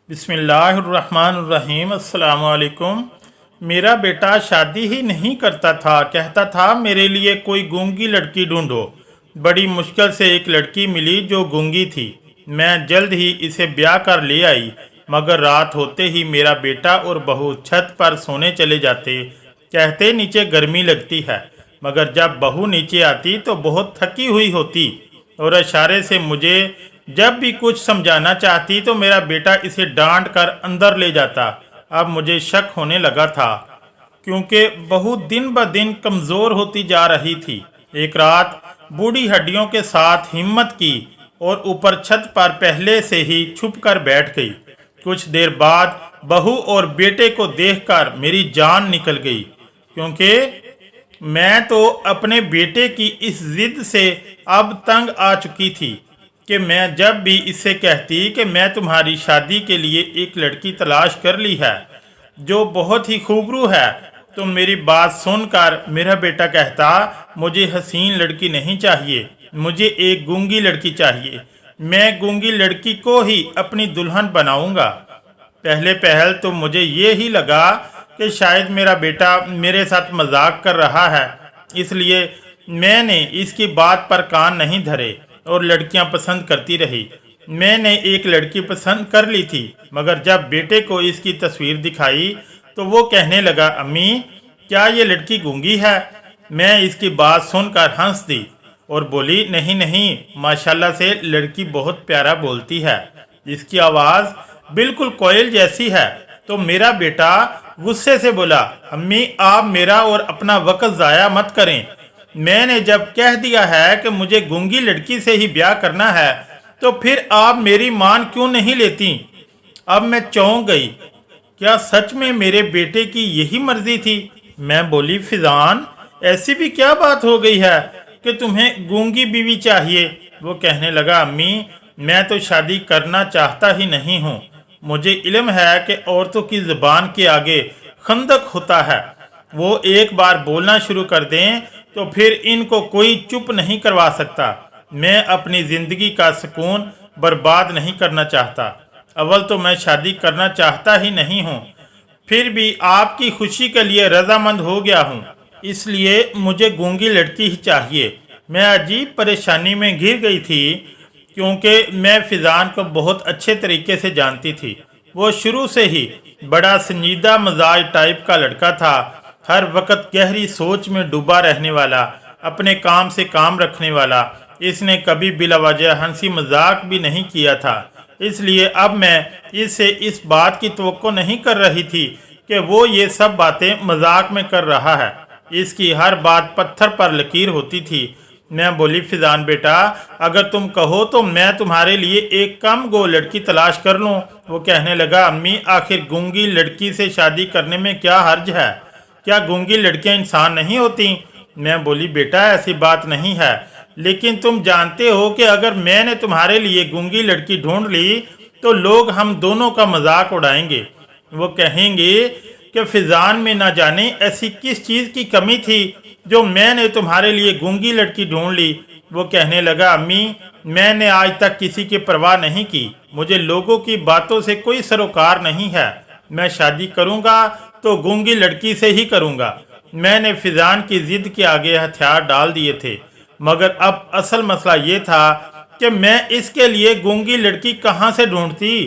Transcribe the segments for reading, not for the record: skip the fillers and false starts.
बिस्मिल्लाहिर्रहमानिर्रहीम। अस्सलाम वालेकुम। मेरा बेटा शादी ही नहीं करता था, कहता था मेरे लिए कोई गूंगी लड़की ढूंढो। बड़ी मुश्किल से एक लड़की मिली जो गूंगी थी। मैं जल्द ही इसे ब्याह कर ले आई, मगर रात होते ही मेरा बेटा और बहू छत पर सोने चले जाते। कहते नीचे गर्मी लगती है, मगर जब बहू नीचे आती तो बहुत थकी हुई होती और इशारे से मुझे जब भी कुछ समझाना चाहती तो मेरा बेटा इसे डांट कर अंदर ले जाता। अब मुझे शक होने लगा था, क्योंकि बहू दिन ब दिन कमज़ोर होती जा रही थी। एक रात बूढ़ी हड्डियों के साथ हिम्मत की और ऊपर छत पर पहले से ही छुप कर बैठ गई। कुछ देर बाद बहू और बेटे को देखकर मेरी जान निकल गई, क्योंकि मैं तो अपने बेटे की इस जिद से अब तंग आ चुकी थी कि मैं जब भी इससे कहती कि मैं तुम्हारी शादी के लिए एक लड़की तलाश कर ली है जो बहुत ही खूबरू है, तो मेरी बात सुनकर मेरा बेटा कहता मुझे हसीन लड़की नहीं चाहिए, मुझे एक गूंगी लड़की चाहिए। मैं गूंगी लड़की को ही अपनी दुल्हन बनाऊंगा। पहले पहल तो मुझे ये ही लगा कि शायद मेरा बेटा मेरे साथ मजाक कर रहा है, इसलिए मैंने इसकी बात पर कान नहीं धरे और लड़कियां पसंद करती रही। मैंने एक लड़की पसंद कर ली थी, मगर जब बेटे को इसकी तस्वीर दिखाई तो वो कहने लगा, अम्मी क्या ये लड़की गूंगी है? मैं इसकी बात सुनकर हंस दी और बोली, नहीं नहीं, माशाल्लाह से लड़की बहुत प्यारा बोलती है, इसकी आवाज़ बिल्कुल कोयल जैसी है। तो मेरा बेटा गुस्से से बोला, अम्मी आप मेरा और अपना वक्त ज़ाया मत करें। मैंने जब कह दिया है कि मुझे गूंगी लड़की से ही ब्याह करना है, तो फिर आप मेरी मान क्यों नहीं लेती? अब मैं चौंक गई। क्या सच में मेरे बेटे की यही मर्जी थी? मैं बोली, फिजान ऐसी भी क्या बात हो गई है कि तुम्हें गूंगी बीवी चाहिए? वो कहने लगा, अम्मी मैं तो शादी करना चाहता ही नहीं हूँ। मुझे इल्म है कि औरतों की ज़ुबान के आगे खंदक होता है, वो एक बार बोलना शुरू कर दें तो फिर इनको कोई चुप नहीं करवा सकता। मैं अपनी ज़िंदगी का सुकून बर्बाद नहीं करना चाहता। अव्वल तो मैं शादी करना चाहता ही नहीं हूँ, फिर भी आपकी खुशी के लिए रजामंद हो गया हूँ, इसलिए मुझे गूंगी लड़की ही चाहिए। मैं अजीब परेशानी में घिर गई थी, क्योंकि मैं फिजान को बहुत अच्छे तरीके से जानती थी। वो शुरू से ही बड़ा संजीदा मजाज टाइप का लड़का था, हर वक्त गहरी सोच में डूबा रहने वाला, अपने काम से काम रखने वाला। इसने कभी बिलावजह हंसी मजाक भी नहीं किया था, इसलिए अब मैं इससे इस बात की तवक्को नहीं कर रही थी कि वो ये सब बातें मजाक में कर रहा है। इसकी हर बात पत्थर पर लकीर होती थी। मैं बोली, फिजान बेटा अगर तुम कहो तो मैं तुम्हारे लिए एक कम गो लड़की तलाश कर लूँ। वो कहने लगा, अम्मी आखिर गूंगी लड़की से शादी करने में क्या हर्ज है? क्या गूंगी लड़कियां इंसान नहीं होती? मैं बोली, बेटा ऐसी बात नहीं है, लेकिन तुम जानते हो कि अगर मैंने तुम्हारे लिए गूंगी लड़की ढूंढ ली तो लोग हम दोनों का मजाक उड़ाएंगे। वो कहेंगे कि फिजान में ना जाने ऐसी किस चीज़ की कमी थी जो मैंने तुम्हारे लिए गूंगी लड़की ढूंढ ली। वो कहने लगा, अम्मी मैंने आज तक किसी की परवाह नहीं की, मुझे लोगों की बातों से कोई सरोकार नहीं है। मैं शादी करूँगा तो गूंगी लड़की से ही करूँगा। मैंने फिजान की जिद के आगे हथियार डाल दिए थे, मगर अब असल मसला ये था कि मैं इसके लिए गूंगी लड़की कहाँ से ढूंढती।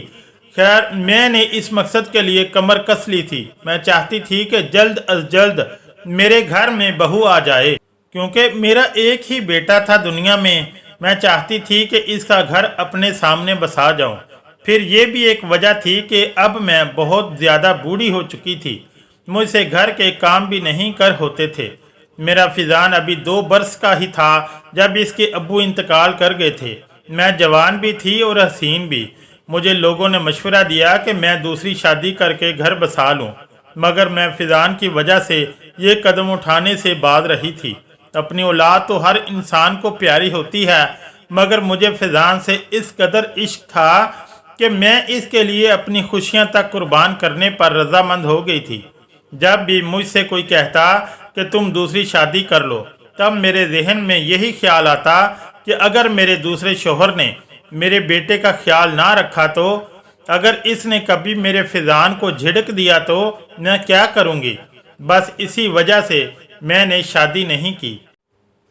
खैर मैंने इस मकसद के लिए कमर कस ली थी। मैं चाहती थी कि जल्द अज जल्द मेरे घर में बहू आ जाए, क्योंकि मेरा एक ही बेटा था दुनिया में। मैं चाहती थी कि इसका घर अपने सामने बसा जाऊं। फिर ये भी एक वजह थी कि अब मैं बहुत ज़्यादा बूढ़ी हो चुकी थी, मुझसे घर के काम भी नहीं कर होते थे। मेरा फिजान अभी 2 बरस का ही था जब इसके अब्बू इंतकाल कर गए थे। मैं जवान भी थी और हसीन भी। मुझे लोगों ने मशवरा दिया कि मैं दूसरी शादी करके घर बसा लूं, मगर मैं फिजान की वजह से ये कदम उठाने से बाज रही थी। अपनी औलाद तो हर इंसान को प्यारी होती है, मगर मुझे फिजान से इस कदर इश्क था कि मैं इसके लिए अपनी खुशियां तक कुर्बान करने पर रजामंद हो गई थी। जब भी मुझसे कोई कहता कि तुम दूसरी शादी कर लो, तब मेरे जहन में यही ख्याल आता कि अगर मेरे दूसरे शोहर ने मेरे बेटे का ख्याल ना रखा तो अगर इसने कभी मेरे फिजान को झिड़क दिया तो मैं क्या करूँगी। बस इसी वजह से मैंने शादी नहीं की।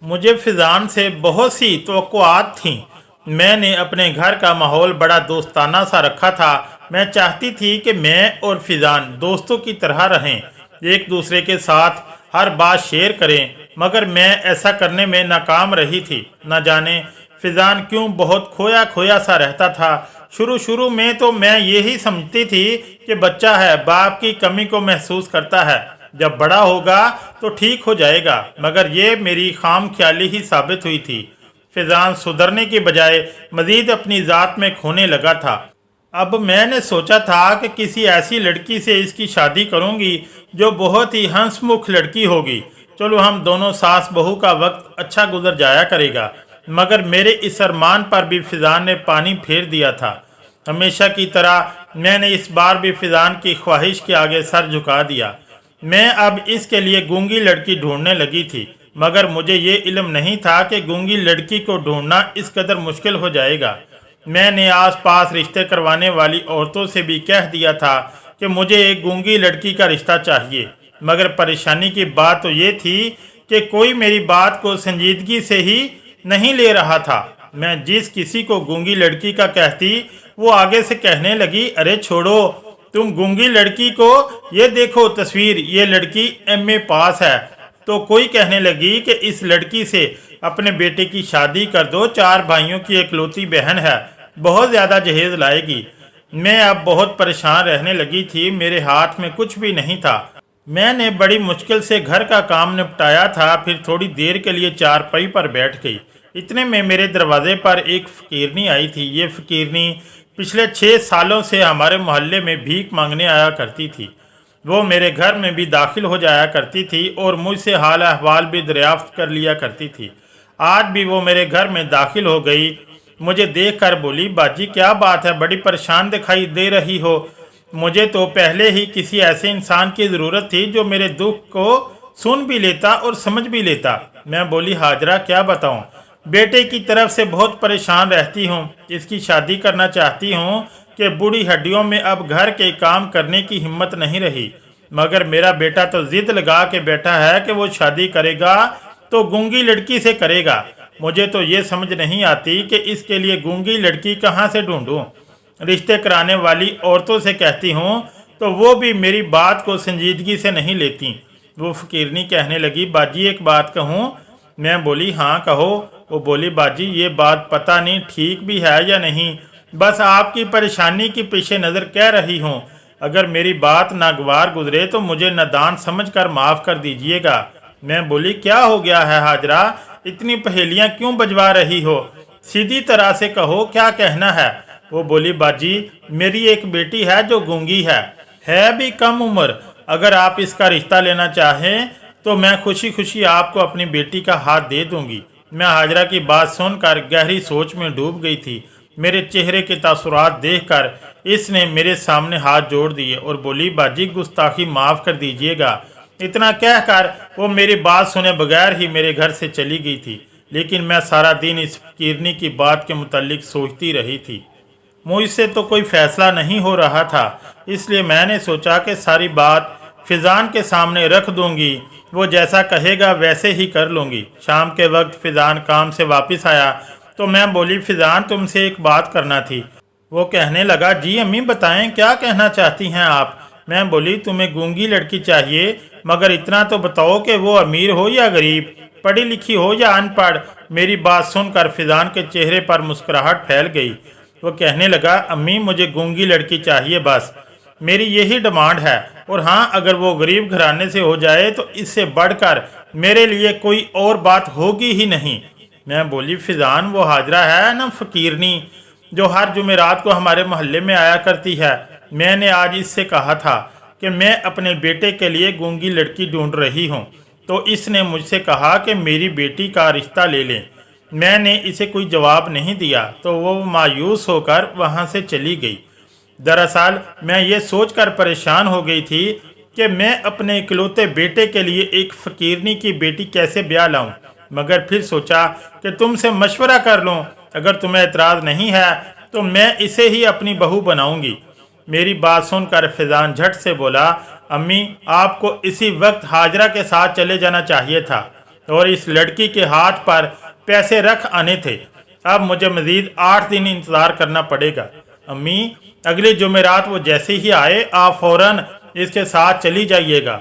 मुझे फिजान से बहुत सी तवक्कुआत थीं। मैंने अपने घर का माहौल बड़ा दोस्ताना सा रखा था। मैं चाहती थी कि मैं और फिजान दोस्तों की तरह रहें, एक दूसरे के साथ हर बात शेयर करें, मगर मैं ऐसा करने में नाकाम रही थी। न जाने फिजान क्यों बहुत खोया खोया सा रहता था। शुरू शुरू में तो मैं यही समझती थी कि बच्चा है, बाप की कमी को महसूस करता है, जब बड़ा होगा तो ठीक हो जाएगा, मगर ये मेरी खाम ख्याली ही साबित हुई थी। फिजान सुधरने की बजाय मजीद अपनी ज़ात में खोने लगा था। अब मैंने सोचा था कि किसी ऐसी लड़की से इसकी शादी करूंगी जो बहुत ही हंसमुख लड़की होगी। चलो हम दोनों सास बहू का वक्त अच्छा गुजर जाया करेगा। मगर मेरे इस अरमान पर भी फिजान ने पानी फेर दिया था। हमेशा की तरह मैंने इस बार भी फिजान की ख्वाहिश के आगे सर झुका दिया। मैं अब इसके लिए गूंगी लड़की ढूंढने लगी थी, मगर मुझे ये इल्म नहीं था कि गूंगी लड़की को ढूंढना इस कदर मुश्किल हो जाएगा। मैंने आसपास रिश्ते करवाने वाली औरतों से भी कह दिया था कि मुझे एक गूंगी लड़की का रिश्ता चाहिए, मगर परेशानी की बात तो ये थी कि कोई मेरी बात को संजीदगी से ही नहीं ले रहा था। मैं जिस किसी को गूंगी लड़की का कहती, वो आगे से कहने लगी, अरे छोड़ो तुम गूंगी लड़की को, ये देखो तस्वीर, ये लड़की एमए पास है। तो कोई कहने लगी कि इस लड़की से अपने बेटे की शादी कर दो, 4 भाइयों की इकलौती बहन है, बहुत ज़्यादा जहेज लाएगी। मैं अब बहुत परेशान रहने लगी थी, मेरे हाथ में कुछ भी नहीं था। मैंने बड़ी मुश्किल से घर का काम निपटाया था, फिर थोड़ी देर के लिए चारपाई पर बैठ गई। इतने में मेरे दरवाजे पर एक फ़कीरनी आई थी। ये फ़कीरनी पिछले 6 सालों से हमारे मोहल्ले में भीख मांगने आया करती थी। वो मेरे घर में भी दाखिल हो जाया करती थी और मुझसे हाल अहवाल भी दरियाफ्त कर लिया करती थी। आज भी वो मेरे घर में दाखिल हो गई। मुझे देखकर बोली, बाजी क्या बात है, बड़ी परेशान दिखाई दे रही हो। मुझे तो पहले ही किसी ऐसे इंसान की ज़रूरत थी जो मेरे दुख को सुन भी लेता और समझ भी लेता। मैं बोली, हाजरा क्या बताऊं, बेटे की तरफ से बहुत परेशान रहती हूँ। इसकी शादी करना चाहती हूँ कि बूढ़ी हड्डियों में अब घर के काम करने की हिम्मत नहीं रही, मगर मेरा बेटा तो जिद लगा के बैठा है कि वो शादी करेगा तो गूंगी लड़की से करेगा। मुझे तो ये समझ नहीं आती कि इसके लिए गूंगी लड़की कहाँ से ढूंढूं। रिश्ते कराने वाली औरतों से कहती हूँ तो वो भी मेरी बात को संजीदगी से नहीं लेती। वो फ़कीरनी कहने लगी, बाजी एक बात कहूँ। मैं बोली, हाँ कहो। वो बोली, बाजी ये बात पता नहीं ठीक भी है या नहीं, बस आपकी परेशानी की पीछे नज़र कह रही हूँ। अगर मेरी बात नागवार गुजरे तो मुझे नादान समझकर माफ़ कर दीजिएगा। मैं बोली, क्या हो गया है हाजरा, इतनी पहेलियाँ क्यों बजवा रही हो, सीधी तरह से कहो क्या कहना है। वो बोली, बाजी मेरी एक बेटी है जो गूंगी है भी कम उम्र। अगर आप इसका रिश्ता लेना चाहें तो मैं खुशी खुशी आपको अपनी बेटी का हाथ दे दूंगी। मैं हाजरा की बात सुनकर गहरी सोच में डूब गई थी। मेरे चेहरे के तासुरात देखकर इसने मेरे सामने हाथ जोड़ दिए और बोली, बाजी गुस्ताखी माफ़ कर दीजिएगा। इतना कहकर वो मेरी बात सुने बगैर ही मेरे घर से चली गई थी। लेकिन मैं सारा दिन इस फ़कीरनी की बात के मुतालिक सोचती रही थी। मुझसे तो कोई फ़ैसला नहीं हो रहा था, इसलिए मैंने सोचा कि सारी बात फिजान के सामने रख दूंगी, वो जैसा कहेगा वैसे ही कर लूँगी। शाम के वक्त फिजान काम से वापस आया तो मैं बोली, फिजान तुमसे एक बात करना थी। वो कहने लगा, जी अम्मी बताएं क्या कहना चाहती हैं आप। मैं बोली, तुम्हें गूंगी लड़की चाहिए, मगर इतना तो बताओ कि वो अमीर हो या गरीब, पढ़ी लिखी हो या अनपढ़। मेरी बात सुनकर फिजान के चेहरे पर मुस्कुराहट फैल गई। वो कहने लगा, अम्मी मुझे गूंगी लड़की चाहिए, बस मेरी यही डिमांड है। और हाँ, अगर वो गरीब घराने से हो जाए तो इससे बढ़कर मेरे लिए कोई और बात होगी ही नहीं। मैं बोली, फिजान वो हाजरा है ना फ़कीरनी जो हर जुमेरात को हमारे मोहल्ले में आया करती है, मैंने आज इससे कहा था कि मैं अपने बेटे के लिए गूंगी लड़की ढूंढ रही हूँ, तो इसने मुझसे कहा कि मेरी बेटी का रिश्ता ले लें। मैंने इसे कोई जवाब नहीं दिया तो वो मायूस होकर वहाँ से चली गई। दरअसल मैं ये सोचकर परेशान हो गई थी कि मैं अपने इकलौते बेटे के लिए एक फ़कीरनी की बेटी कैसे ब्याह लाऊं, मगर फिर सोचा कि तुमसे मशवरा कर लूं। अगर तुम्हें एतराज़ नहीं है तो मैं इसे ही अपनी बहू बनाऊंगी। मेरी बात सुनकर फैज़ान झट से बोला, अम्मी आपको इसी वक्त हाजरा के साथ चले जाना चाहिए था और इस लड़की के हाथ पर पैसे रख आने थे। अब मुझे मज़ीद 8 दिन इंतज़ार करना पड़ेगा। अम्मी अगले जुमेरात वो जैसे ही आए आप फ़ौरन इसके साथ चली जाइएगा।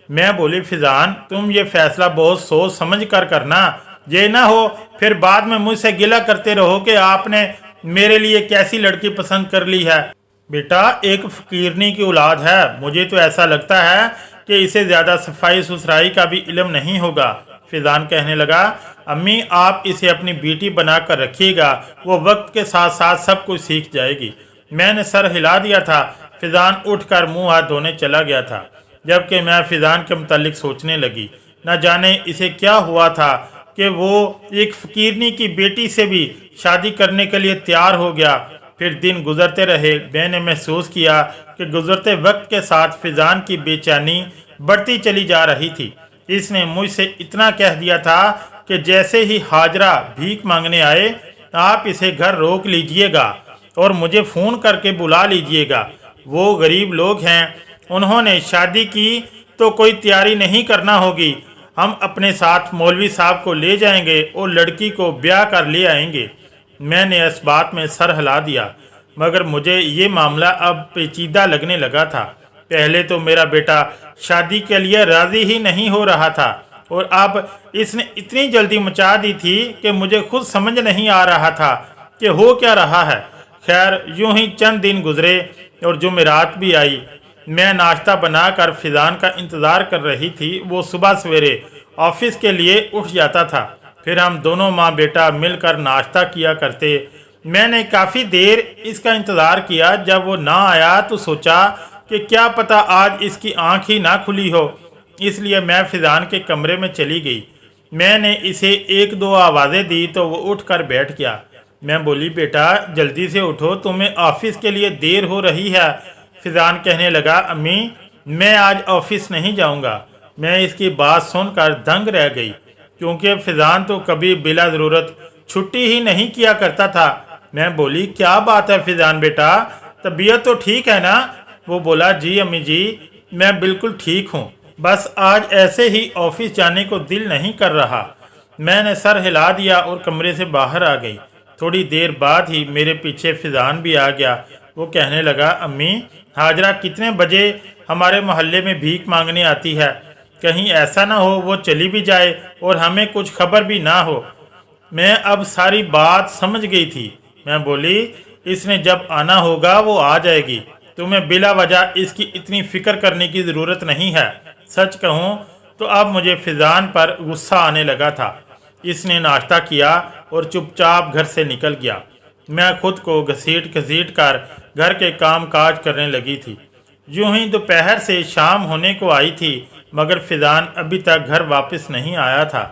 मैं बोली, फैज़ान तुम ये फ़ैसला बहुत सोच समझ कर करना, ये ना हो फिर बाद में मुझसे गिला करते रहो कि आपने मेरे लिए कैसी लड़की पसंद कर ली है। बेटा एक फ़कीरनी की औलाद है, मुझे तो ऐसा लगता है कि इसे ज़्यादा सफाई सुथराई का भी इल्म नहीं होगा। फैज़ान कहने लगा, अम्मी आप इसे अपनी बेटी बना कर रखिएगा, वो वक्त के साथ साथ सब कुछ सीख जाएगी। मैंने सर हिला दिया था। फैज़ान उठकर मुंह हाथ धोने चला गया था, जबकि मैं फैज़ान के मुतालिक सोचने लगी। न जाने इसे क्या हुआ था कि वो एक फ़कीरनी की बेटी से भी शादी करने के लिए तैयार हो गया। फिर दिन गुजरते रहे। मैंने महसूस किया कि गुजरते वक्त के साथ फैज़ान की बेचैनी बढ़ती चली जा रही थी। इसने मुझसे इतना कह दिया था कि जैसे ही हाजरा भीख मांगने आए आप इसे घर रोक लीजिएगा और मुझे फ़ोन करके बुला लीजिएगा। वो गरीब लोग हैं, उन्होंने शादी की तो कोई तैयारी नहीं करना होगी। हम अपने साथ मौलवी साहब को ले जाएंगे और लड़की को ब्याह कर ले आएंगे। मैंने इस बात में सर हिला दिया, मगर मुझे ये मामला अब पेचीदा लगने लगा था। पहले तो मेरा बेटा शादी के लिए राज़ी ही नहीं हो रहा था और अब इसने इतनी जल्दी मचा दी थी कि मुझे खुद समझ नहीं आ रहा था कि हो क्या रहा है। खैर यूं ही चंद दिन गुजरे और जुमेरात भी आई। मैं नाश्ता बनाकर फैज़ान का इंतज़ार कर रही थी। वो सुबह सवेरे ऑफिस के लिए उठ जाता था। फिर हम दोनों माँ बेटा मिलकर नाश्ता किया करते। मैंने काफ़ी देर इसका इंतज़ार किया। जब वो ना आया तो सोचा कि क्या पता आज इसकी आँख ही ना खुली हो, इसलिए मैं फैज़ान के कमरे में चली गई। मैंने इसे 1-2 आवाज़ें दी तो वो उठ कर बैठ गया। मैं बोली, बेटा जल्दी से उठो, तुम्हें ऑफिस के लिए देर हो रही है। फैज़ान कहने लगा, अम्मी मैं आज ऑफिस नहीं जाऊंगा। मैं इसकी बात सुनकर दंग रह गई, क्योंकि फैज़ान तो कभी बिला ज़रूरत छुट्टी ही नहीं किया करता था। मैं बोली, क्या बात है फैज़ान बेटा, तबीयत तो ठीक है ना? वो बोला, जी अम्मी जी मैं बिल्कुल ठीक हूँ, बस आज ऐसे ही ऑफिस जाने को दिल नहीं कर रहा। मैंने सर हिला दिया और कमरे से बाहर आ गई। थोड़ी देर बाद ही मेरे पीछे फैज़ान भी आ गया। वो कहने लगा, अम्मी हाजरा कितने बजे हमारे मोहल्ले में भीख मांगने आती है? कहीं ऐसा ना हो वो चली भी जाए और हमें कुछ खबर भी ना हो। मैं अब सारी बात समझ गई थी। मैं बोली, इसने जब आना होगा वो आ जाएगी, तुम्हें बिला वजह इसकी इतनी फ़िक्र करने की ज़रूरत नहीं है। सच कहूँ तो अब मुझे फैज़ान पर गुस्सा आने लगा था। इसने नाश्ता किया और चुपचाप घर से निकल गया। मैं खुद को घसीट घसीट कर घर के काम काज करने लगी थी। यूं ही दोपहर से शाम होने को आई थी, मगर फैज़ान अभी तक घर वापस नहीं आया था।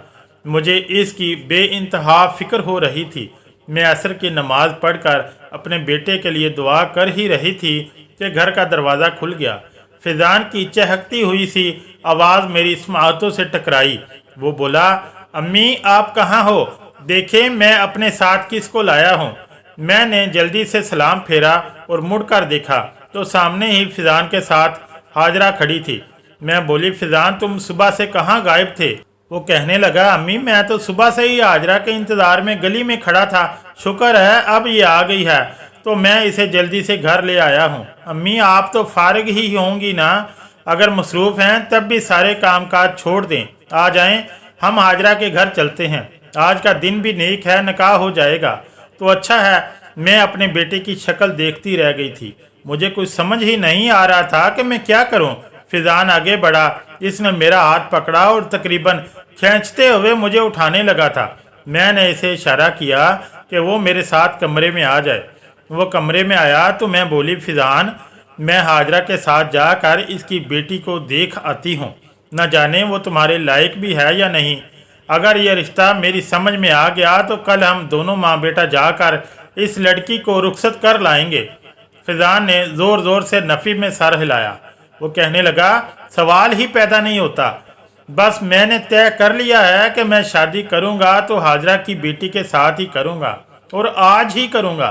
मुझे इसकी बेइंतहा फ़िक्र हो रही थी। मैं असर की नमाज़ पढ़कर अपने बेटे के लिए दुआ कर ही रही थी कि घर का दरवाज़ा खुल गया। फैज़ान की चहकती हुई सी आवाज़ मेरी समाअतों से टकराई। वो बोला, अम्मी आप कहाँ हो? देखें मैं अपने साथ किसको लाया हूँ। मैंने जल्दी से सलाम फेरा और मुड़कर देखा तो सामने ही फैज़ान के साथ हाजरा खड़ी थी। मैं बोली, फैज़ान तुम सुबह से कहाँ गायब थे? वो कहने लगा, अम्मी मैं तो सुबह से ही हाजरा के इंतज़ार में गली में खड़ा था। शुक्र है अब ये आ गई है तो मैं इसे जल्दी से घर ले आया हूँ। अम्मी आप तो फारिग ही होंगी ना? अगर मसरूफ़ हैं तब भी सारे काम काज छोड़ दें, आ जाएं, हम हाजरा के घर चलते हैं। आज का दिन भी नेक है, निकाह हो जाएगा तो अच्छा है। मैं अपने बेटे की शक्ल देखती रह गई थी। मुझे कुछ समझ ही नहीं आ रहा था कि मैं क्या करूं। फैज़ान आगे बढ़ा। इसने मेरा हाथ पकड़ा और तकरीबन खींचते हुए मुझे उठाने लगा था। मैंने इसे इशारा किया कि वो मेरे साथ कमरे में आ जाए। वो कमरे में आया तो मैं बोली, फैज़ान मैं हाजरा के साथ जाकर इसकी बेटी को देख आती हूँ, न जाने वो तुम्हारे लायक भी है या नहीं। अगर यह रिश्ता मेरी समझ में आ गया तो कल हम दोनों माँ बेटा जाकर इस लड़की को रुखसत कर लाएंगे। फैज़ान ने ज़ोर ज़ोर से नफ़ी में सर हिलाया। वो कहने लगा, सवाल ही पैदा नहीं होता। बस मैंने तय कर लिया है कि मैं शादी करूंगा तो हाजरा की बेटी के साथ ही करूंगा और आज ही करूंगा।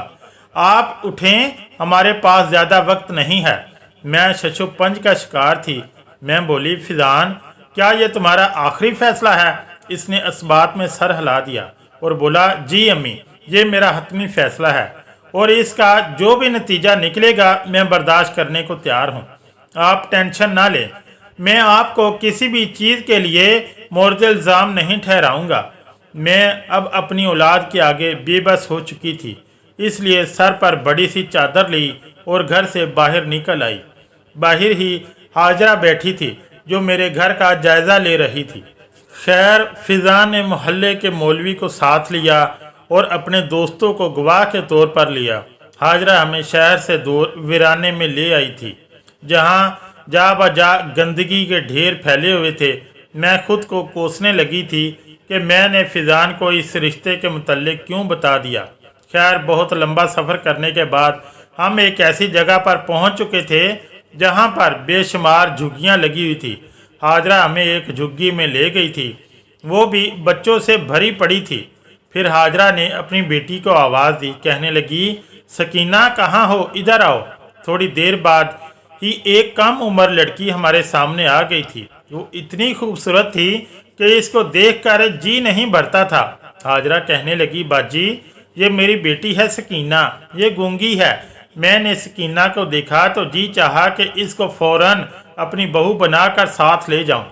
आप उठें, हमारे पास ज़्यादा वक्त नहीं है। मैं शशोपंज का शिकार थी। मैं बोली, फिजान क्या ये तुम्हारा आखिरी फैसला है? इसने इस बात में सर हिला दिया और बोला, जी अम्मी, ये मेरा हतमी फैसला है और इसका जो भी नतीजा निकलेगा मैं बर्दाश्त करने को तैयार हूँ। आप टेंशन ना लें, मैं आपको किसी भी चीज़ के लिए मोर्द इल्ज़ाम नहीं ठहराऊँगा। मैं अब अपनी औलाद के आगे बेबस हो चुकी थी, इसलिए सर पर बड़ी सी चादर ली और घर से बाहर निकल आई। बाहर ही हाजरा बैठी थी जो मेरे घर का जायज़ा ले रही थी। खैर, फिज़ान ने मोहल्ले के मौलवी को साथ लिया और अपने दोस्तों को गवाह के तौर पर लिया। हाजरा हमें शहर से दूर वीराने में ले आई थी, जहाँ जा बजा गंदगी के ढेर फैले हुए थे। मैं खुद को कोसने लगी थी कि मैंने फिज़ान को इस रिश्ते के मुतल्लिक क्यों बता दिया। खैर, बहुत लंबा सफ़र करने के बाद हम एक ऐसी जगह पर पहुंच चुके थे जहां पर बेशुमार झुग्गियां लगी हुई थी। हाजरा हमें एक झुग्गी में ले गई थी, वो भी बच्चों से भरी पड़ी थी। फिर हाजरा ने अपनी बेटी को आवाज़ दी, कहने लगी, सकीना कहाँ हो, इधर आओ। थोड़ी देर बाद ही एक कम उम्र लड़की हमारे सामने आ गई थी। वो इतनी खूबसूरत थी कि इसको देखकर जी नहीं भरता था। हाजरा कहने लगी, बाजी ये मेरी बेटी है सकीना, ये गूंगी है। मैंने सकीना को देखा तो जी चाहा कि इसको फौरन अपनी बहू बनाकर साथ ले जाऊं।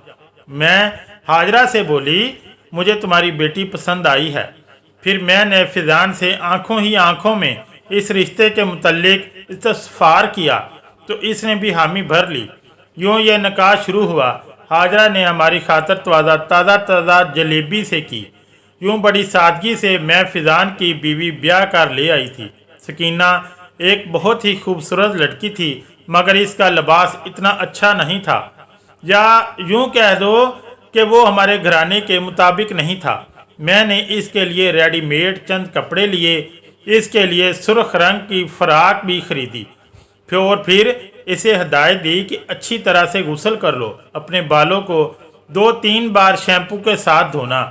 मैं हाजरा से बोली, मुझे तुम्हारी बेटी पसंद आई है। फिर मैंने फिजान से आंखों ही आंखों में इस रिश्ते के मुतल्लिक इस्तफसार किया तो इसने भी हामी भर ली। यूँ यह निकाह शुरू हुआ। हाजरा ने हमारी खातर ताज़ा ताज़ा जलेबी से की। यूँ बड़ी सादगी से मैं फिजान की बीवी ब्याह कर ले आई थी। सकीना एक बहुत ही खूबसूरत लड़की थी, मगर इसका लिबास इतना अच्छा नहीं था, या यूँ कह दो कि वो हमारे घराने के मुताबिक नहीं था। मैंने इसके लिए रेडीमेड चंद कपड़े लिए, इसके लिए सुर्ख रंग की फ़राक भी खरीदी और फिर इसे हिदायत दी कि अच्छी तरह से गुस्ल कर लो, अपने बालों को 2-3 बार शैम्पू के साथ धोना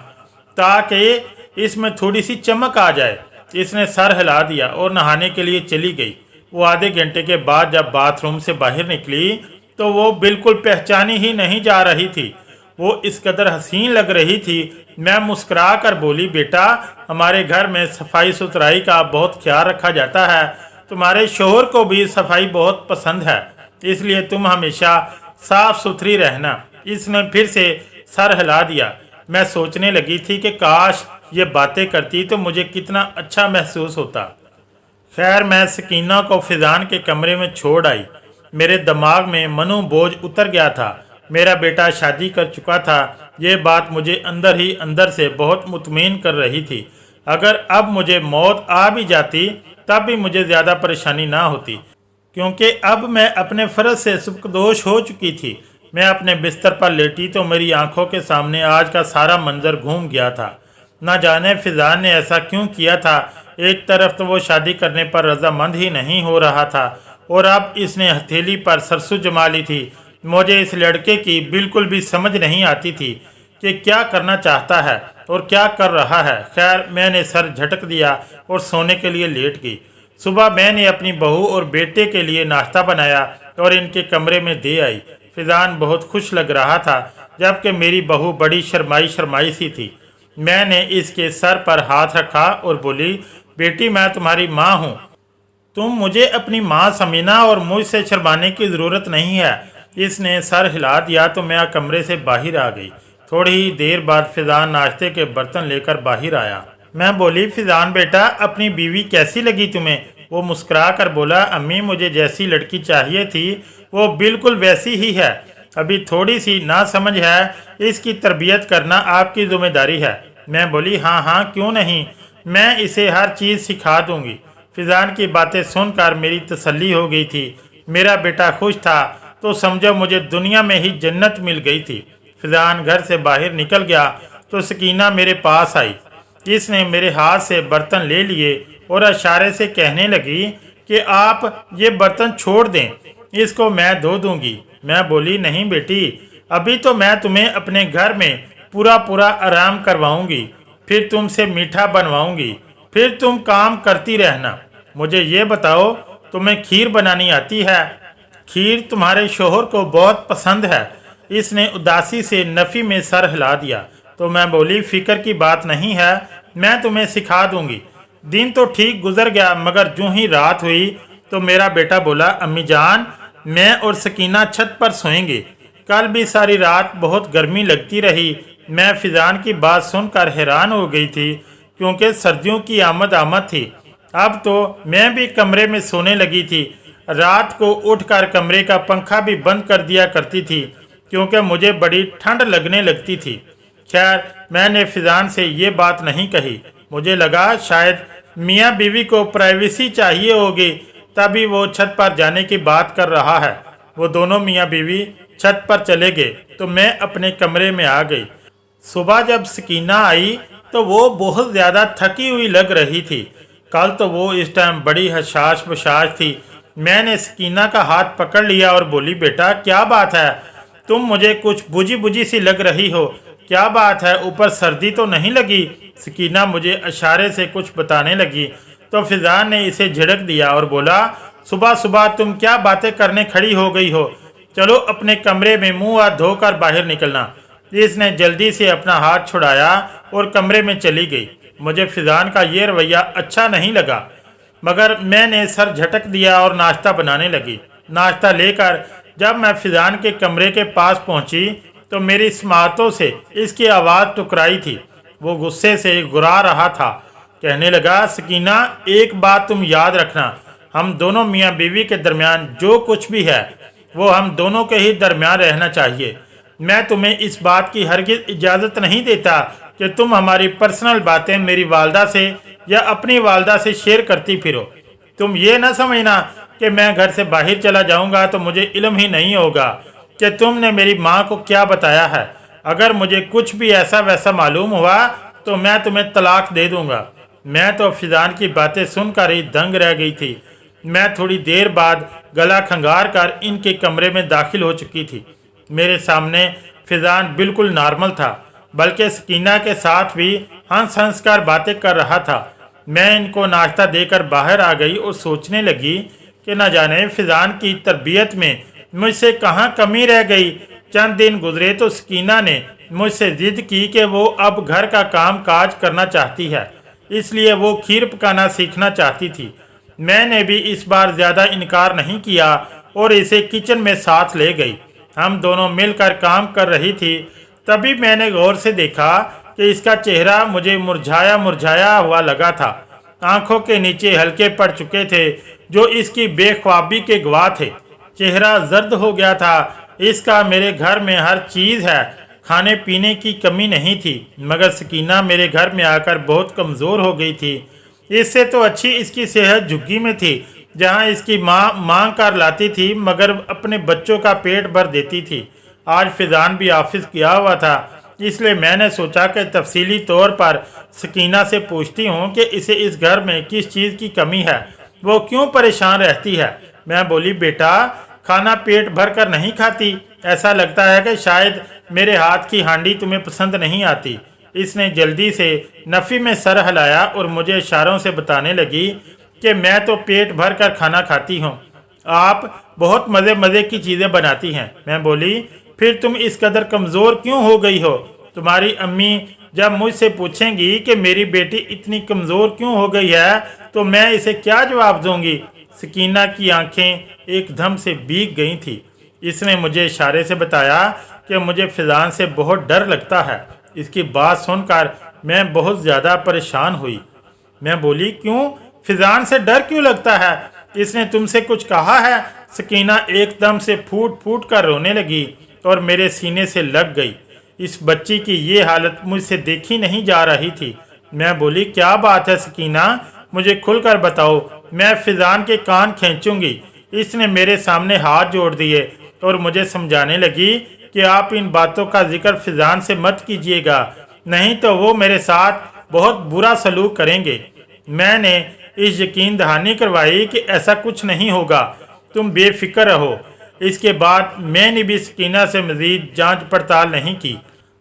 ताकि इसमें थोड़ी सी चमक आ जाए। इसने सर हिला दिया और नहाने के लिए चली गई। वो आधे घंटे के बाद जब बाथरूम से बाहर निकली तो वो बिल्कुल पहचानी ही नहीं जा रही थी। वो इस कदर हसीन लग रही थी। मैं मुस्कुरा कर बोली, बेटा हमारे घर में सफाई सुथराई का बहुत ख्याल रखा जाता है, तुम्हारे शोहर को भी सफाई बहुत पसंद है, इसलिए तुम हमेशा साफ सुथरी रहना। इसने फिर से सर हिला दिया। मैं सोचने लगी थी कि काश ये बातें करती तो मुझे कितना अच्छा महसूस होता। खैर, मैं सकीना को फिजान के कमरे में छोड़ आई। मेरे दिमाग में मनो बोझ उतर गया था। मेरा बेटा शादी कर चुका था। ये बात मुझे अंदर ही अंदर से बहुत मुतमईन कर रही थी। अगर अब मुझे मौत आ भी जाती तब भी मुझे ज़्यादा परेशानी ना होती, क्योंकि अब मैं अपने फ़र्ज से सुबकदोश हो चुकी थी। मैं अपने बिस्तर पर लेटी तो मेरी आंखों के सामने आज का सारा मंजर घूम गया था। न जाने फिजान ने ऐसा क्यों किया था। एक तरफ तो वो शादी करने पर रजामंद ही नहीं हो रहा था और अब इसने हथेली पर सरसों जमा ली थी। मुझे इस लड़के की बिल्कुल भी समझ नहीं आती थी कि क्या करना चाहता है और क्या कर रहा है। खैर, मैंने सर झटक दिया और सोने के लिए लेट गई। सुबह मैंने अपनी बहू और बेटे के लिए नाश्ता बनाया और इनके कमरे में दे आई। फिजान बहुत खुश लग रहा था, जबकि मेरी बहू बड़ी शर्माई सी थी। मैंने इसके सर पर हाथ रखा और बोली, बेटी मैं तुम्हारी माँ हूँ, तुम मुझे अपनी माँ समझना और मुझसे शर्माने की ज़रूरत नहीं है। इसने सर हिला दिया तो मैं कमरे से बाहर आ गई। थोड़ी ही देर बाद फिजान नाश्ते के बर्तन लेकर बाहर आया। मैं बोली, फिजान बेटा अपनी बीवी कैसी लगी तुम्हें? वो मुस्कुरा कर बोला, अम्मी मुझे जैसी लड़की चाहिए थी वो बिल्कुल वैसी ही है। अभी थोड़ी सी नासमझ है, इसकी तरबियत करना आपकी जिम्मेदारी है। मैं बोली, हाँ हाँ क्यों नहीं, मैं इसे हर चीज़ सिखा दूंगी। फिजान की बातें सुनकर मेरी तसल्ली हो गई थी। मेरा बेटा खुश था तो समझो मुझे दुनिया में ही जन्नत मिल गई थी। फिजान घर से बाहर निकल गया तो सकीना मेरे पास आई। इसने मेरे हाथ से बर्तन ले लिए और इशारे से कहने लगी कि आप ये बर्तन छोड़ दें, इसको मैं धो दूंगी। मैं बोली, नहीं बेटी, अभी तो मैं तुम्हें अपने घर में पूरा आराम करवाऊंगी, फिर तुमसे मीठा बनवाऊंगी, फिर तुम काम करती रहना। मुझे ये बताओ, तुम्हें खीर बनानी आती है? खीर तुम्हारे शोहर को बहुत पसंद है। इसने उदासी से नफ़ी में सर हिला दिया। तो मैं बोली, फ़िक्र की बात नहीं है, मैं तुम्हें सिखा दूंगी। दिन तो ठीक गुजर गया, मगर जूँ ही रात हुई तो मेरा बेटा बोला, अम्मी जान, मैं और सकीना छत पर सोएंगे। कल भी सारी रात बहुत गर्मी लगती रही। मैं फिजान की बात सुनकर हैरान हो गई थी, क्योंकि सर्दियों की आमद थी। अब तो मैं भी कमरे में सोने लगी थी। रात को उठकर कमरे का पंखा भी बंद कर दिया करती थी, क्योंकि मुझे बड़ी ठंड लगने लगती थी। खैर, मैंने फिजान से ये बात नहीं कही। मुझे लगा शायद मियाँ बीवी को प्राइवेसी चाहिए होगी, तभी वो छत पर जाने की बात कर रहा है। वो दोनों मियाँ बीवी छत पर चले गए तो मैं अपने कमरे में आ गई। सुबह जब सकीना आई तो वो बहुत ज़्यादा थकी हुई लग रही थी। कल तो वो इस टाइम बड़ी हशाश बशाश थी। मैंने सकीना का हाथ पकड़ लिया और बोली, बेटा क्या बात है, तुम मुझे कुछ बुझी बुझी सी लग रही हो, क्या बात है, ऊपर सर्दी तो नहीं लगी? सकीना मुझे इशारे से कुछ बताने लगी तो फिजान ने इसे झिड़क दिया और बोला, सुबह सुबह तुम क्या बातें करने खड़ी हो गई हो, चलो अपने कमरे में मुंह हाथ धोकर बाहर निकलना। इसने जल्दी से अपना हाथ छुड़ाया और कमरे में चली गई। मुझे फिजान का ये रवैया अच्छा नहीं लगा, मगर मैंने सर झटक दिया और नाश्ता बनाने लगी। नाश्ता लेकर जब मैं फिजान के कमरे के पास पहुंची तो मेरी समातों से इसकी आवाज़ टकराई थी। वो गुस्से से गुर्रा रहा था। कहने लगा, सकीना, एक बात तुम याद रखना, हम दोनों मियाँ बीवी के दरमियान जो कुछ भी है वो हम दोनों के ही दरमियान रहना चाहिए। मैं तुम्हें इस बात की हरगिज़ इजाज़त नहीं देता कि तुम हमारी पर्सनल बातें मेरी वालदा से या अपनी वालदा से शेयर करती फिरो। तुम ये ना समझना कि मैं घर से बाहर चला जाऊंगा तो मुझे इल्म ही नहीं होगा कि तुमने मेरी माँ को क्या बताया है। अगर मुझे कुछ भी ऐसा वैसा मालूम हुआ तो मैं तुम्हें तलाक दे दूंगा। मैं तो फिजान की बातें सुनकर ही दंग रह गई थी। मैं थोड़ी देर बाद गला खंगार कर इनके कमरे में दाखिल हो चुकी थी। मेरे सामने फिजान बिल्कुल नॉर्मल था, बल्कि सकीना के साथ भी हंस हंस कर बातें कर रहा था। मैं इनको नाश्ता देकर बाहर आ गई और सोचने लगी कि न जाने फिजान की तरबियत में मुझसे कहाँ कमी रह गई। चंद दिन गुजरे तो सकीना ने मुझसे जिद की कि वो अब घर का काम काज करना चाहती है, इसलिए वो खीर पकाना सीखना चाहती थी। मैंने भी इस बार ज़्यादा इनकार नहीं किया और इसे किचन में साथ ले गई। हम दोनों मिलकर काम कर रही थी। तभी मैंने गौर से देखा कि इसका चेहरा मुझे मुरझाया मुरझाया हुआ लगा था। आंखों के नीचे हल्के पड़ चुके थे जो इसकी बेख्वाबी के गवाह थे। चेहरा जर्द हो गया था। इसका मेरे घर में हर चीज़ है, खाने पीने की कमी नहीं थी, मगर सकीना मेरे घर में आकर बहुत कमज़ोर हो गई थी। इससे तो अच्छी इसकी सेहत झुग्गी में थी, जहाँ इसकी माँ मांग कर लाती थी मगर अपने बच्चों का पेट भर देती थी। आज फिजान भी ऑफिस गया हुआ था, इसलिए मैंने सोचा कि तफसीली तौर पर सकीना से पूछती हूँ कि इसे इस घर में किस चीज़ की कमी है, वो क्यों परेशान रहती है। मैं बोली, बेटा, खाना पेट भर कर नहीं खाती, ऐसा लगता है कि शायद मेरे हाथ की हांडी तुम्हें पसंद नहीं आती। इसने जल्दी से नफ़ी में सर हिलाया और मुझे इशारों से बताने लगी कि मैं तो पेट भर कर खाना खाती हूँ, आप बहुत मज़े मज़े की चीज़ें बनाती हैं। मैं बोली, फिर तुम इस कदर कमज़ोर क्यों हो गई हो? तुम्हारी अम्मी जब मुझसे पूछेंगी कि मेरी बेटी इतनी कमज़ोर क्यों हो गई है तो मैं इसे क्या जवाब दूंगी? सकीना की आंखें एकदम से भीग गई थी। इसने मुझे इशारे से बताया कि मुझे फिजान से बहुत डर लगता है। इसकी बात सुनकर मैं बहुत ज़्यादा परेशान हुई। मैं बोली, क्यों? फिजान से डर क्यों लगता है? इसने तुमसे कुछ कहा है? सकीना एकदम से फूट फूट कर रोने लगी और मेरे सीने से लग गई। इस बच्ची की ये हालत मुझसे देखी नहीं जा रही थी। मैं बोली, क्या बात है सकीना, मुझे खुलकर बताओ, मैं फिजान के कान खींचूंगी। इसने मेरे सामने हाथ जोड़ दिए और मुझे समझाने लगी कि आप इन बातों का जिक्र फिजान से मत कीजिएगा, नहीं तो वो मेरे साथ बहुत बुरा सलूक करेंगे। मैंने इस यकीन दहानी करवाई कि ऐसा कुछ नहीं होगा, तुम बेफिक्र रहो। इसके बाद मैंने भी सकीना से मज़ीद जांच पड़ताल नहीं की।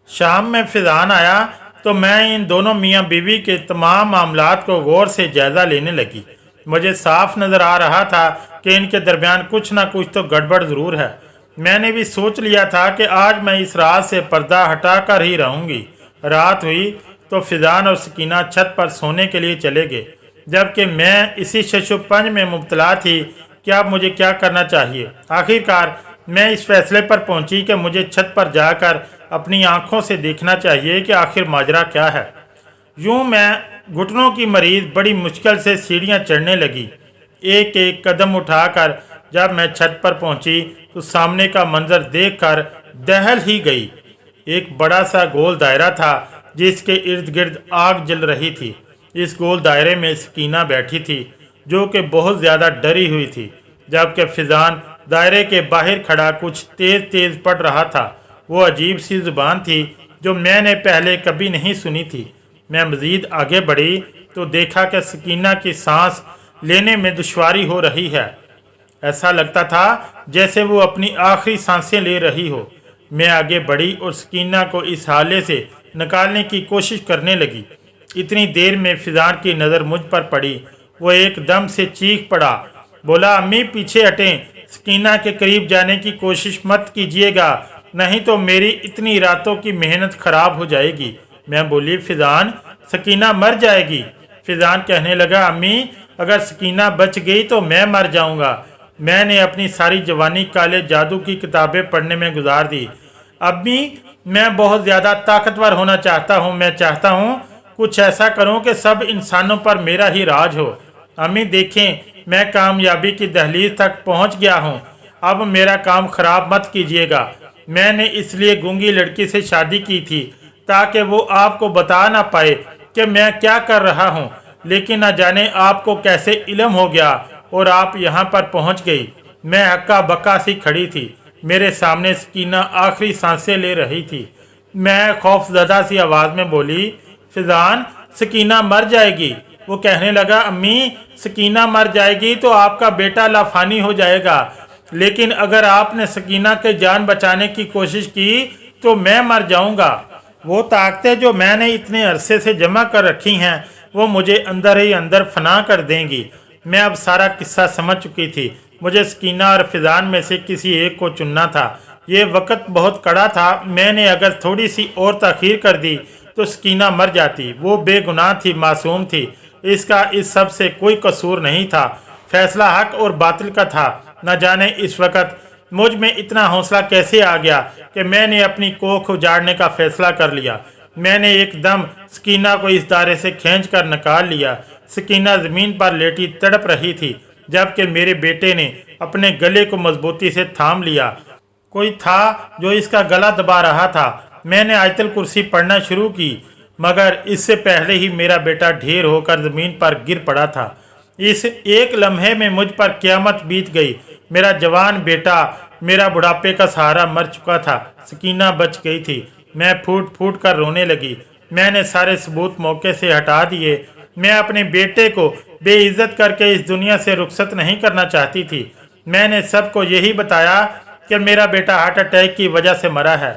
शाम में फिजान आया तो मैं इन दोनों मियाँ बीवी के तमाम मामलात को गौर से जायज़ा लेने लगी। मुझे साफ नज़र आ रहा था कि इनके दरमियान कुछ ना कुछ तो गड़बड़ ज़रूर है। मैंने भी सोच लिया था कि आज मैं इस रात से पर्दा हटा कर ही रहूँगी। रात हुई तो फिजान और सकीना छत पर सोने के लिए चले गए, जबकि मैं इसी शशुपंज में मुब्तला थी कि अब मुझे क्या करना चाहिए। आखिरकार मैं इस फैसले पर पहुंची कि मुझे छत पर जाकर अपनी आंखों से देखना चाहिए कि आखिर माजरा क्या है। यूं मैं घुटनों की मरीज बड़ी मुश्किल से सीढ़ियां चढ़ने लगी। एक एक कदम उठाकर जब मैं छत पर पहुंची तो सामने का मंजर देखकर दहल ही गई। एक बड़ा सा गोल दायरा था जिसके इर्द गिर्द आग जल रही थी। इस गोल दायरे में सकीना बैठी थी जो कि बहुत ज़्यादा डरी हुई थी, जबकि फिजान दायरे के बाहर खड़ा कुछ तेज़ तेज़ पढ़ रहा था। वो अजीब सी ज़ुबान थी जो मैंने पहले कभी नहीं सुनी थी। मैं मज़ीद आगे बढ़ी तो देखा कि सकीना की सांस लेने में दुश्वारी हो रही है। ऐसा लगता था जैसे वो अपनी आखिरी सांसें ले रही हो। मैं आगे बढ़ी और सकीना को इस हाले से निकालने की कोशिश करने लगी। इतनी देर में फिजान की नज़र मुझ पर पड़ी। वो एकदम से चीख पड़ा, बोला, अम्मी पीछे हटें, सकीना के करीब जाने की कोशिश मत कीजिएगा, नहीं तो मेरी इतनी रातों की मेहनत ख़राब हो जाएगी। मैं बोली, फिजान सकीना मर जाएगी। फिजान कहने लगा, अम्मी अगर सकीना बच गई तो मैं मर जाऊंगा। मैंने अपनी सारी जवानी काले जादू की किताबें पढ़ने में गुजार दी। अम्मी मैं बहुत ज़्यादा ताकतवर होना चाहता हूँ। मैं चाहता हूँ कुछ ऐसा करूँ कि सब इंसानों पर मेरा ही राज हो। अम्मी देखें, मैं कामयाबी की दहलीज तक पहुँच गया हूँ। अब मेरा काम ख़राब मत कीजिएगा। मैंने इसलिए गूंगी लड़की से शादी की थी ताकि वो आपको बता ना पाए कि मैं क्या कर रहा हूँ, लेकिन न जाने आपको कैसे इल्म हो गया और आप यहाँ पर पहुँच गई। मैं हक्का बक्का सी खड़ी थी। मेरे सामने सकीना आखिरी सांसें ले रही थी। मैं खौफजदा सी आवाज़ में बोली, फिजान सकीना मर जाएगी। वो कहने लगा, अम्मी सकीना मर जाएगी तो आपका बेटा लाफानी हो जाएगा, लेकिन अगर आपने सकीना के जान बचाने की कोशिश की तो मैं मर जाऊंगा। वो ताकतें जो मैंने इतने अरसे से जमा कर रखी हैं वो मुझे अंदर ही अंदर फना कर देंगी। मैं अब सारा किस्सा समझ चुकी थी। मुझे सकीना और फिजान में से किसी एक को चुनना था। ये वक्त बहुत कड़ा था। मैंने अगर थोड़ी सी और ताख़ीर कर दी तो सकीना मर जाती। वो बेगुनाह थी, मासूम थी। इसका इस सब से कोई कसूर नहीं था। फैसला हक और बातिल का था। न जाने इस वक्त मुझ में इतना हौसला कैसे आ गया कि मैंने अपनी कोख उजाड़ने का फैसला कर लिया। मैंने एकदम सकीना को इस दायरे से खींच कर निकाल लिया। सकीना ज़मीन पर लेटी तड़प रही थी, जबकि मेरे बेटे ने अपने गले को मजबूती से थाम लिया। कोई था जो इसका गला दबा रहा था। मैंने आयतल कुर्सी पढ़ना शुरू की, मगर इससे पहले ही मेरा बेटा ढेर होकर ज़मीन पर गिर पड़ा था। इस एक लम्हे में मुझ पर क़यामत बीत गई। मेरा जवान बेटा मेरा बुढ़ापे का सहारा मर चुका था। सकीना बच गई थी। मैं फूट फूट कर रोने लगी। मैंने सारे सबूत मौके से हटा दिए। मैं अपने बेटे को बेइज्जत करके इस दुनिया से रुखसत नहीं करना चाहती थी। मैंने सबको यही बताया कि मेरा बेटा हार्ट अटैक की वजह से मरा है।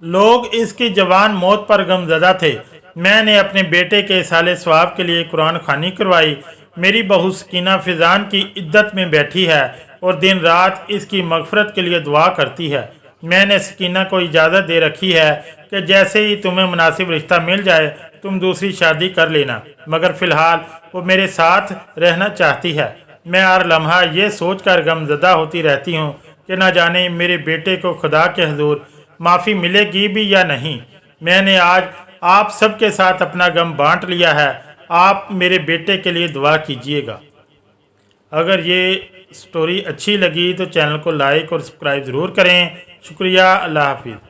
लोग इसकी जवान मौत पर गमज़दा थे। मैंने अपने बेटे के साले सवाब के लिए कुरान खानी करवाई। मेरी बहू सकीना फिजान की इद्दत में बैठी है और दिन रात इसकी मगफरत के लिए दुआ करती है। मैंने सकीना को इजाज़त दे रखी है कि जैसे ही तुम्हें मुनासिब रिश्ता मिल जाए तुम दूसरी शादी कर लेना, मगर फ़िलहाल वो मेरे साथ रहना चाहती है। मैं हर लम्हा ये सोच कर गमज़दा होती रहती हूँ कि न जाने मेरे बेटे को खुदा के हुज़ूर माफ़ी मिलेगी भी या नहीं। मैंने आज आप सबके साथ अपना गम बांट लिया है। आप मेरे बेटे के लिए दुआ कीजिएगा। अगर ये स्टोरी अच्छी लगी तो चैनल को लाइक और सब्सक्राइब ज़रूर करें। शुक्रिया। अल्लाह हाफिज़।